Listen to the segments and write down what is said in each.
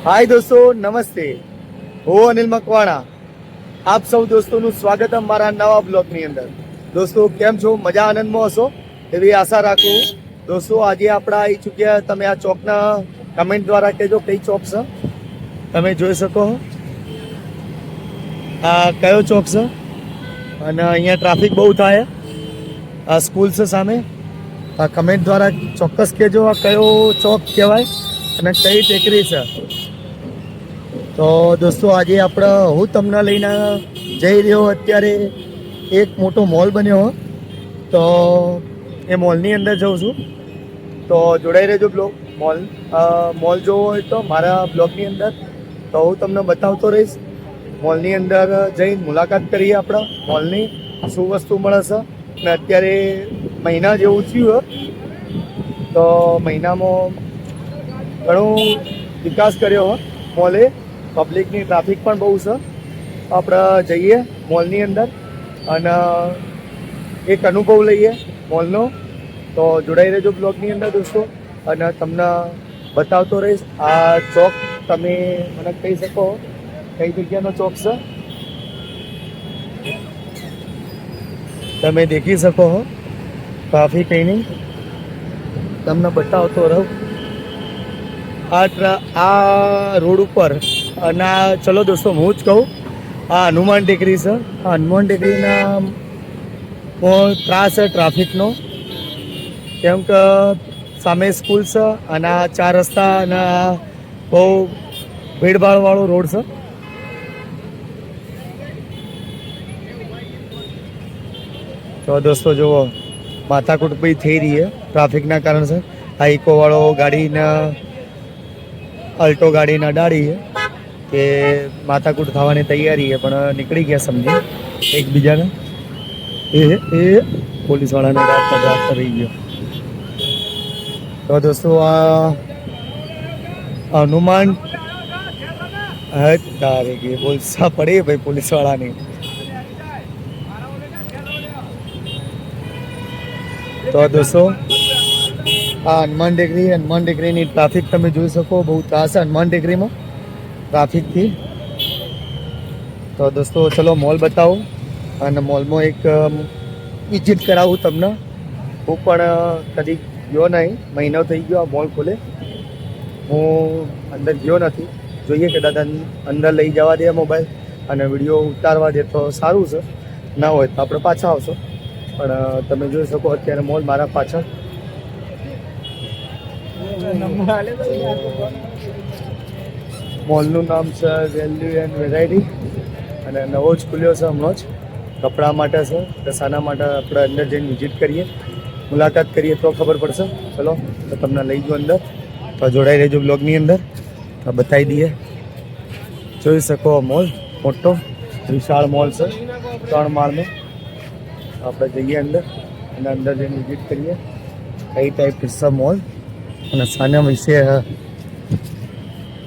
હાય દોસ્તો, નમસ્તે. હું અનિલ મકવાણા. આપ સૌ દોસ્તોનું સ્વાગત મારા નવા બ્લોગની અંદર. દોસ્તો કેમ છો? મજા આનંદમાં હશો એવી આશા રાખું. દોસ્તો આજે આપણે આવી ચૂક્યા. તમે આ ચોકના કમેન્ટ દ્વારા કહેજો કઈ ચોક છે. તમે જોઈ શકો આ કયો ચોક છે અને અહીંયા ટ્રાફિક બહુ થાય. આ સ્કૂલ છે સામે. આ કમેન્ટ દ્વારા ચોક્કસ કહેજો આ કયો ચોક કહેવાય અને કઈ ટેકરી છે. તો દોસ્તો આજે હું તમને લઈને જઈ રહ્યો અત્યારે એક મોટો મોલ બન્યો. તો એ મોલની અંદર જાઉં છું. તો જોડાઈ રહેજો મોલ જોવો હોય તો મારા બ્લોગની અંદર. તો હું તમને બતાવતો રહીશ. મોલની અંદર જઈને મુલાકાત કરીએ આપણા મોલની, શું વસ્તુ મળે છે. અને અત્યારે મહિના જેવું થયું તો મહિનામાં ઘણો વિકાસ કર્યો મોલે. પબ્લિકની ટ્રાફિક પણ બહુ છે. આપણે જઈએ મોલની અંદર અને એક અનુભવ લઈએ મોલનો. તો જોડાઈ રહેજો બ્લોગની અંદર દોસ્તો અને તમને બતાવતો રહીશ. આ ચોક તમે મને કહી શકો કઈ જગ્યાનો ચોક છે? તમે દેખી શકો કાફી કંઈ નહીં, તમને બતાવતો રહું. આ રોડ ઉપર અને ચલો દોસ્તો હું જ કહું, આ હનુમાન ટેકરી છે. આ હનુમાન ટેકરીના ત્રાસ છે ટ્રાફિકનો, કેમ કે સામે સ્કૂલ છે અને આ 4 રસ્તા અને આ બહુ ભીડભાડવાળો રોડ છે. તો દોસ્તો જુઓ માથાકૂટ બી થઈ રહી છે ટ્રાફિકના કારણે. આ ઇકોવાળો ગાડીને અલ્ટો ગાડીને અડાડી છે કે માથાકૂટ થવાની તૈયારી છે, પણ નીકળી ગયા સમજી એકબીજાને. એ પોલીસવાળાને રાસ્તા રહી ગયો. તો દોસ્તો આ હનુમાન તારે કે બોલસા પડે ભાઈ પોલીસવાળાની. તો દોસ્તો આ હનુમાન ટેકરીની ટ્રાફિક તમે જોઈ શકો, બહુ ત્રાસ છે હનુમાન ટેકરીમાં ટ્રાફિકથી. તો દોસ્તો ચલો મોલ બતાવું અને મોલમાં એક વિઝિટ કરાવું તમને. હું પણ કદી ગયો નહીં, મહિનો થઈ ગયો આ મોલ ખોલે. હું અંદર ગયો નથી. જોઈએ કે દાદા અંદર લઈ જવા દે મોબાઈલ અને વિડીયો ઉતારવા દે તો સારું છે, ના હોય તો આપણે પાછા આવશો. પણ તમે જોઈ શકો અત્યારે મોલ મારા પાછળ. મોલનું નામ છે વેલ્યુ એન્ડ વેરાયટી અને નવો જ ખુલ્યો છે હમણાં જ. કપડાં માટે છે, દસાના માટે. આપણે અંદર જઈને વિઝિટ કરીએ, મુલાકાત કરીએ તો ખબર પડશે. ચલો તો તમને લઈ ગયો અંદર. તો જોડાઈ રહેજો બ્લોગની અંદર. તો બતાવી દઈએ. જોઈ શકો મોલ મોટો વિશાળ મોલ છે, 3 માળનો. આપણે જઈએ અંદર અને અંદર જઈને વિઝિટ કરીએ કઈ ટાઈપ છે મોલ અને સાના વિશે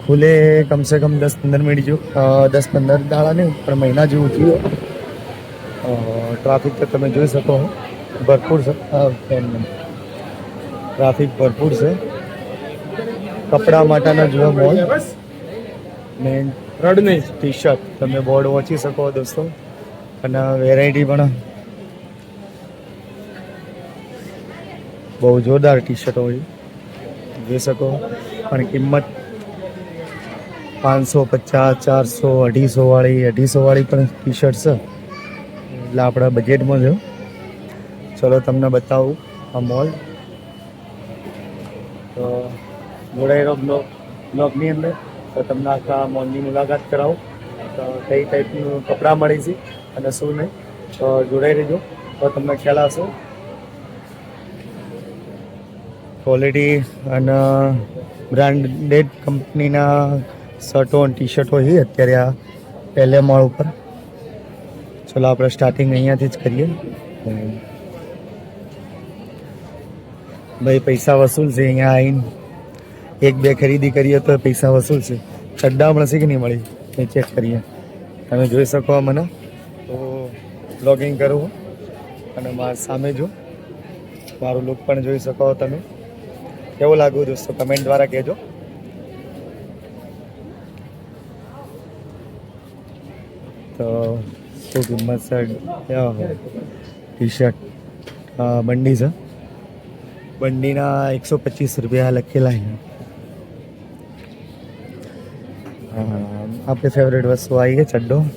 ખુલે. કમસે કમ 10-15 મિનિટ જેવું, 10-15 દાડા નહીં પણ મહિના જેવું થયું. ટ્રાફિક તો તમે જોઈ શકો ભરપૂર છે. ટ્રાફિક ભરપૂર છે. કપડા માટેના જોવા મોલ ને રડની ટી-શર્ટ તમે બોર્ડ વાંચી શકો દોસ્તો. અને વેરાયટી પણ બહુ જોરદાર ટી-શર્ટ હોય જોઈ શકો. પણ કિંમત 550, 400, 250 વાળી પણ ટી-શર્ટ છે. એટલે આપણા બજેટમાં જો. ચલો તમને બતાવું આ મોલ. તો જોડાયેલો બ્લોગની અંદર. તો તમને આખા મોલની મુલાકાત કરાવું. તો કઈ ટાઈપનું કપડાં મળે છે અને શું નહીં, તો જોડાઈ રહેજો તો તમને ખ્યાલ આવશે. ક્વોલિટી અને બ્રાન્ડેડ કંપનીના શર્ટો અને ટી-શર્ટો છે અત્યારે આ પહેલે માળ ઉપર. ચલો આપણે સ્ટાર્ટિંગ અહીંયાથી જ કરીએ. ભાઈ પૈસા વસૂલ છે અહીંયા આવીને. 1-2 ખરીદી કરીએ તો પૈસા વસૂલ છે. ચડ્ડા મળશે કે નહીં મળી એ ચેક કરીએ. તમે જોઈ શકો મને. તો બ્લોગિંગ કરું અને મારા સામે જો મારું લુક પણ જોઈ શકો તમે. કેવું લાગ્યું દોસ્તો કમેન્ટ દ્વારા કહેજો. તો શું કિંમત છે? ટી શર્ટ બંડી છે, બંડીના 125 રૂપિયા લખેલા છે. આપણી ફેવરેટ વસ્તુ આવી ગઈ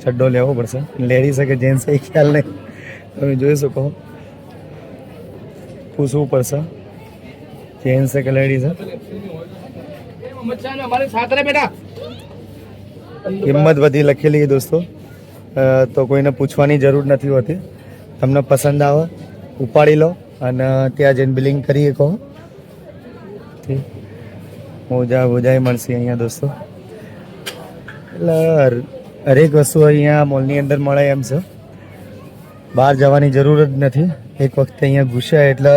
ચડ્ડો લેવો પડશે. લેડીઝ કે જેન્ટ્સ એ ખ્યાલ નહીં, તમે જોઈ શકો, પૂછવું પડશે જેન્ટ્સ કે લેડીઝ. કિંમત બધી લખેલી છે દોસ્તો, તો કોઈને પૂછવાની જરૂર નથી હોતી. તમને પસંદ આવે ઉપાડી લો અને ત્યાં જઈને બિલિંગ કરી શકો. મોજાય મળશે અહીંયા દોસ્તો. એટલે હરેક વસ્તુ અહીંયા મોલની અંદર મળે એમ છે, બહાર જવાની જરૂર જ નથી. એક વખતે અહીંયા ઘૂસ્યા એટલે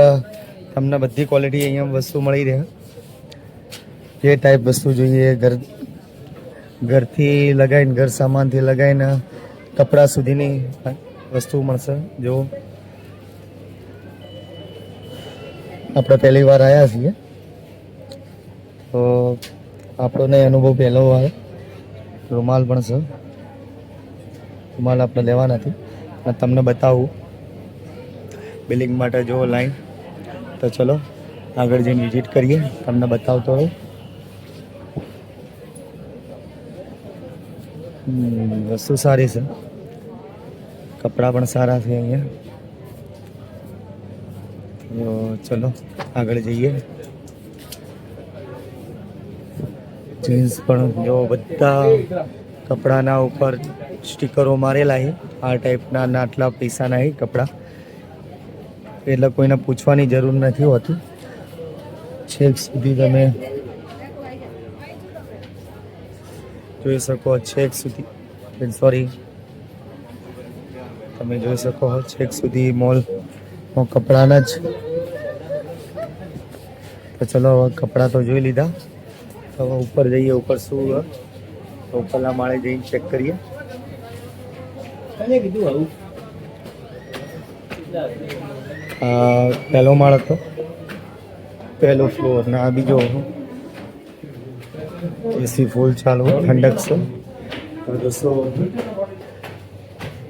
તમને બધી ક્વોલિટી અહીંયા વસ્તુ મળી રહે. જે ટાઈપ વસ્તુ જોઈએ, ઘરથી લગાવીને, ઘર સામાનથી લગાવીને કપડાં સુધીની વસ્તુ મળશે. જો આપણે પહેલી વાર આવ્યા છીએ તો આપણને અનુભવ પહેલો આવે. રૂમાલ પણ છે, રૂમાલ આપણે લેવા નથી, તમને બતાવું બિલિંગ માટે. જો લાઈન, તો ચલો આગળ જઈને વિઝિટ કરીએ, તમને બતાવતો રહું. વસ્તુ સારી છે, કપડાં પણ સારા છે અહીંયા. તો ચલો આગળ જઈએ. જીન્સ પણ જો બધા કપડાના ઉપર સ્ટીકરો મારેલા છે. આ ટાઈપના આટલા પૈસાના છે કપડાં, એટલે કોઈને પૂછવાની જરૂર નથી હોતી. છેક સુધી તમે જોઈ શકો, છેક સુધી, સોરી, તમે જોઈ શકો છેક સુધી મોલ કપડાના જ. તો ચલો કપડાં તો જોઈ લીધા, તો ઉપર જઈએ. ઉપર શું ઉપરના માળે જઈને ચેક કરીએ. પહેલો માળ હતો, પહેલો ફ્લોર, ને આ બીજો એસી ફૂલ ચાલુ, ઠંડક છે. તો દોસ્તો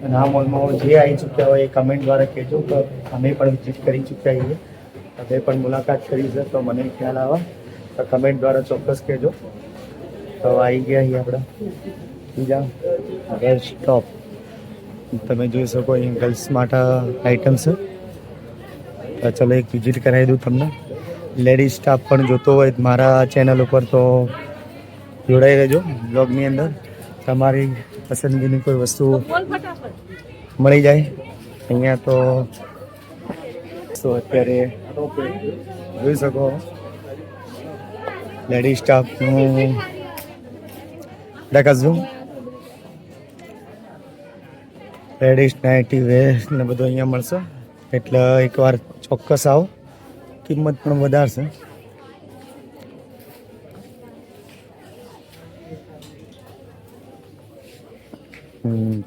અને આ મોલમાં જે આવી ચૂક્યા હોય એ કમેન્ટ દ્વારા કહેજો કે અમે પણ વિઝિટ કરી ચૂક્યા છીએ, અમે પણ મુલાકાત કરી છે, તો મને ખ્યાલ આવે તો કમેન્ટ દ્વારા ચોક્કસ કહેજો. તો આવી ગયા છીએ આપણે બીજા ગર્લ્સ ટોપ. તમે જોઈ શકો અહીં ગર્લ્સ માટે આઇટમ છે. તો ચલો એક વિઝિટ કરાવી દઉં તમને. લેડીઝ સ્ટાફ પણ જોતો હોય મારા ચેનલ ઉપર તો જોડાઈ રહેજો. બ્લોગની અંદર તમારી પસંદગીની કોઈ વસ્તુ મળી જાય અહીંયા. તો અત્યારે જોઈ શકો લેડીઝ સ્ટાફનું ડેકાઝૂમ, લેડીઝ નાઇટી વેર ને બધું અહીંયા મળશે. એટલે એકવાર ચોક્કસ આવો, કિંમત પણ વધારશે.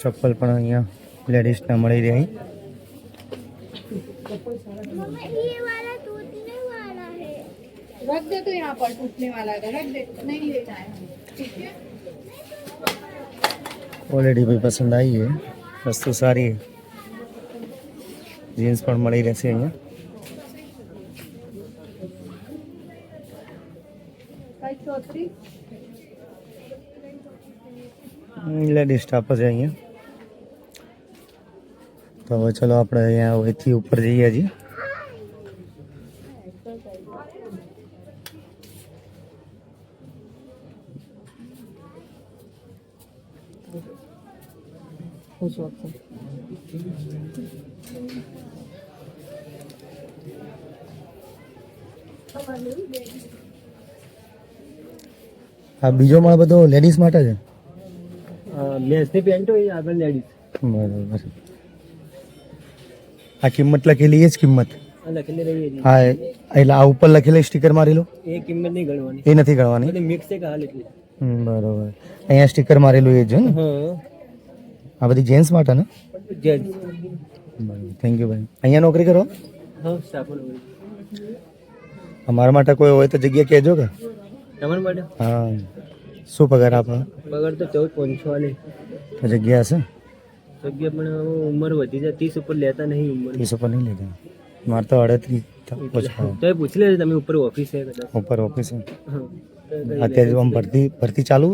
ચપ્પલ પણ અહીંયા લેડીઝના મળી રહે. रख दे तो यहाँ पर टूटने वाला है, रख दे, नहीं लेना है, ठीक है। क्वालिटी भी पसंद आई है, वस्तु सारी है. जीन्स પણ મળી રહેશે અહીંયા. લેડીઝ સ્ટાફ છે અહીંયા. તો હવે ચલો આપણે અહીંયા અહીંથી ઉપર જઈએ છીએ. આ બીજો માળ બધો લેડીઝ માટે છે. મેસની પેન્ટ હોય આગળ લેડીઝ. બરાબર. આ કિંમત લખેલી એ જ કિંમત. લખેલી રહી છે. હા, એટલે આ ઉપર લખેલી સ્ટીકર મારી લો. એ કિંમત નહીં ગણવાની, એ નથી ગણવાની. મિક્સ છે કે હાલ એટલે. બરાબર. અહીંયા સ્ટીકર મારેલું એ જ છે ને. હા, આ બધી જેન્ટ્સ માટે ને. જેન્ટ્સ. થેન્ક યુ ભાઈ. અહીંયા નોકરી કરો? હા, સ્ટાફ. અમારા માટે કોઈ હોય તો જગ્યા કહેજો કે. તમારા માટે? હા. શું પગાર આપો? પગાર તો 14,500 આલે. તો જગ્યા હશે? જગ્યા પણ હવે ઉંમર વધી જાય 30 ઉપર લેતા નહીં ઉંમર 30 ઉપર નહીં લેતા. મારે તો 38 ઓછા તો એ પૂછી લેજો તમે ઉપર ઓફિસ છે કદાચ. ઉપર ઓફિસ છે. હા અત્યારે જો આમ ભરતી ચાલુ.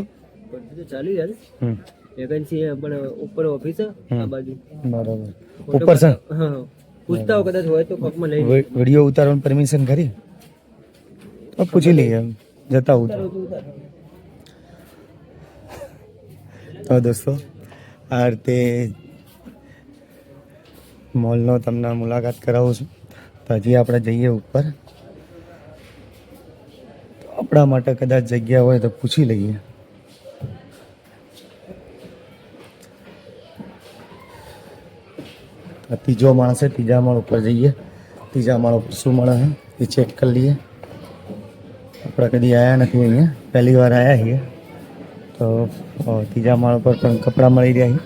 બધું તો ચાલી જાય હમ વેકેન્સી પણ ઉપર ઓફિસ આ બાજુ. બરાબર. ઉપર છે. હા પૂછતા હો કદાચ હોય તો કોકમાં લઈ વિડીયો ઉતારવાની પરમિશન ખરી? તો પૂછી લઈએ જતા હું. તો દોસ્તો આ રીતે મોલનો તમને મુલાકાત કરાવું છું. તો હજી આપણે જઈએ ઉપર. તો આપણા માટે કદાચ જગ્યા હોય તો પૂછી લઈએ. ત્રીજો માણસ છે, ત્રીજા માળ ઉપર જઈએ. ત્રીજા માળ ઉપર શું મળે છે એ ચેક કરી લઈએ. આપણે કદી આવ્યા નથી અહીંયા, પહેલી વાર આવ્યા છીએ. તો ત્રીજા માળ ઉપર પણ કપડાં મળી રહ્યા છે.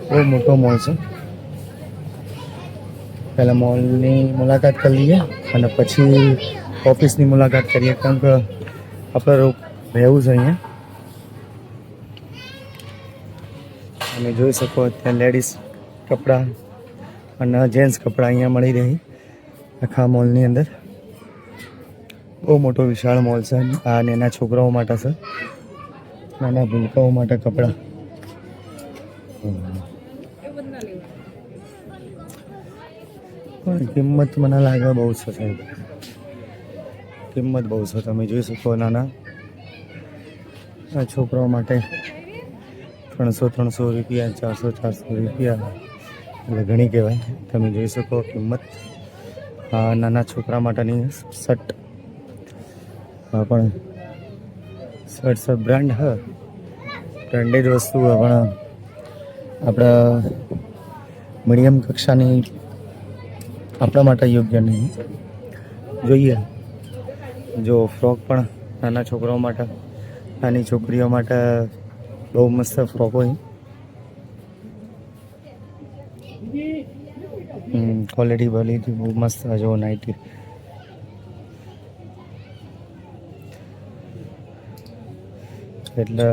બહુ મોટો મોલ છે. પહેલાં મોલની મુલાકાત કરી લઈએ અને પછી ઓફિસની મુલાકાત કરીએ, કારણ કે આપણે રહેવું છે અહીંયા. તમે જોઈ શકો ત્યાં લેડીઝ કપડાં અને જેન્ટ્સ કપડાં અહીંયા મળી રહે આખા મોલની અંદર. બહુ મોટો વિશાળ મોલ છે. આ નાના છોકરાઓ માટે છે, નાના ભૂલકાઓ માટે કપડાં. પણ કિંમત મને લાગે બહુ છે સાહેબ, કિંમત બહુ છે. તમે જોઈ શકો નાના આ છોકરાઓ માટે 300 રૂપિયા, 400 રૂપિયા એટલે ઘણી કહેવાય. તમે જોઈ શકો કિંમત. આ નાના છોકરા માટેની શર્ટ, આ પણ શર્ટ છે બ્રાન્ડ. હા બ્રાન્ડેડ વસ્તુ પણ આપણા મીડિયમ કક્ષાની આપણા માટે યોગ્ય નહીં. જોઈએ જો ફ્રોક પણ નાના છોકરાઓ માટે, નાની છોકરીઓ માટે બહુ મસ્ત ફ્રોક હોય. ક્વોલિટી ક્વોલિટી બહુ મસ્ત. જો નાઇટી એટલે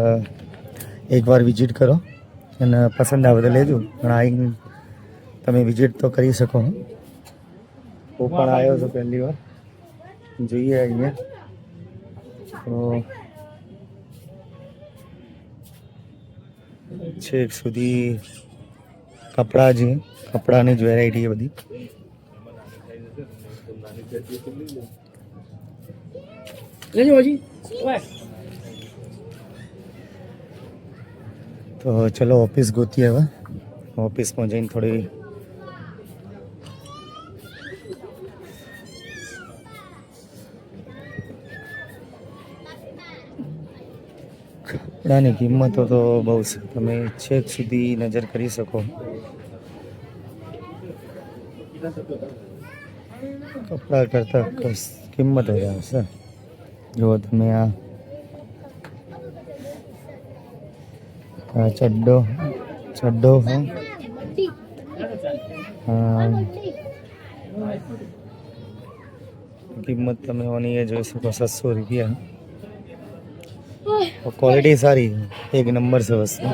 એકવાર વિઝિટ કરો અને પસંદ આવે તો લેજો. પણ આવીને તમે વિઝિટ તો કરી શકો. હું પણ આવ્યો છું પહેલી વાર. જોઈએ અહીંયા તો છેક સુધી કપડાં છે, કપડાની જ વેરાયટી બધી. તો ચલો ઓફિસ ગોતીએ. હવે ઓફિસમાં જઈને થોડી કપડાની કિંમતો તો બહુ છે. તમે છેક સુધી નજર કરી શકો. કપડા કરતા કિંમત જ આવશે. જો તમે આ ચડ્ડો કિંમત તમે ઓની એ જોઈ શકો 600 રૂપિયા. ક્વોલિટી સારી, એક નંબર છે વસ્તુ.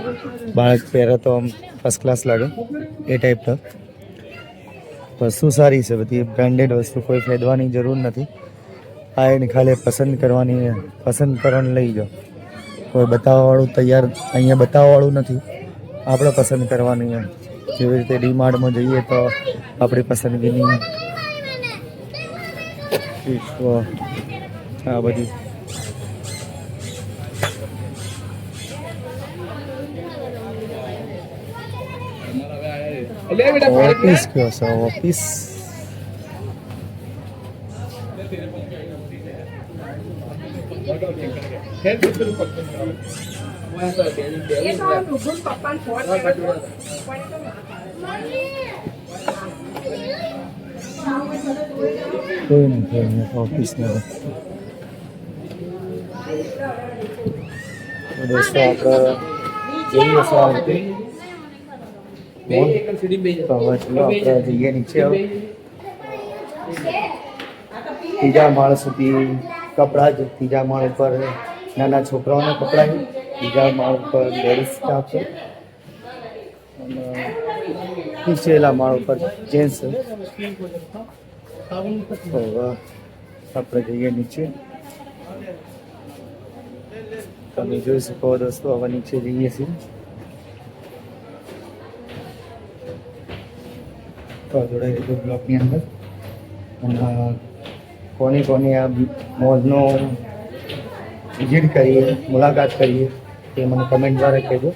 બાળક પહેરે તો આમ ફર્સ્ટ ક્લાસ લાગે એ ટાઈપનો. વસ્તુ સારી છે, બધી બ્રાન્ડેડ વસ્તુ. કોઈ ફેદવાની જરૂર નથી. આ એને ખાલી પસંદ કરવાની લઈ જાઓ. કોઈ બતાવવાવાળું તૈયાર અહીંયા બતાવવાવાળું નથી. આપણે પસંદ કરવાની. જેવી રીતે ડીમાર્ટમાં જઈએ તો આપણી પસંદગીની આ બધી ઓફિસ કયો છે ઓફિસ. કોઈ નથી ઓફિસ ને. દોસ્તો આપણે જઈએ સારું. આપણે જઈએ નીચે. ત્રીજા માળ સુધી કપડાં જ. ત્રીજા માળ ઉપર નાના છોકરાઓના કપડાં છે. ત્રીજા માળ ઉપર લેડીઝ સ્ટાફ છે. અને નીચેલા માળ ઉપર જેન્ટ્સ છે. તો હવે આપણે જઈએ નીચે. તમે જોઈ શકો દોસ્તો, હવે નીચે જઈએ છીએ. તો જોડાઈ દીધું બ્લોકની અંદર. અને કોની આ મોલનો વિઝિટ કરીએ, મુલાકાત કરીએ તે મને કમેન્ટ દ્વારા કહેજો.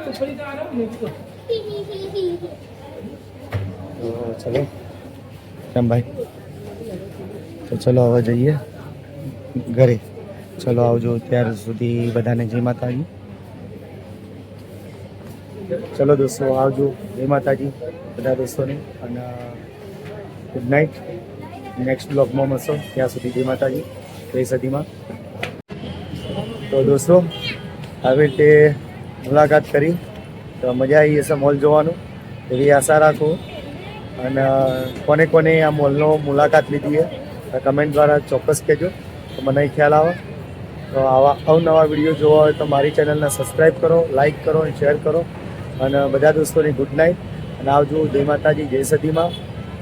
તો ચલો રામભાઈ, તો ચલો હવે જઈએ ઘરે. ચલો આવજો, ત્યાર સુધી બધાને જય માતાજી. ચલો દોસ્તો આવજો, જય માતાજી બધા દોસ્તોને, અને ગુડ નાઇટ. નેક્સ્ટ બ્લોગમાં મળશો, ત્યાં સુધી જય માતાજી, જય સદીમાં. તો દોસ્તો આવી રીતે મુલાકાત કરી તો મજા આવી હશે મોલ જોવાનું એવી આશા રાખું. અને કોને આ મોલનો મુલાકાત લીધી છે કમેન્ટ દ્વારા ચોક્કસ કહેજો, તો મને ખ્યાલ આવે. તો આવા અવનવા વિડીયો જોવા હોય તો મારી ચેનલને સબસ્ક્રાઈબ કરો, લાઈક કરો અને શેર કરો. અને બધા દોસ્તોને ગુડ નાઇટ અને આવજો, જય માતાજી, જય સદીમાં.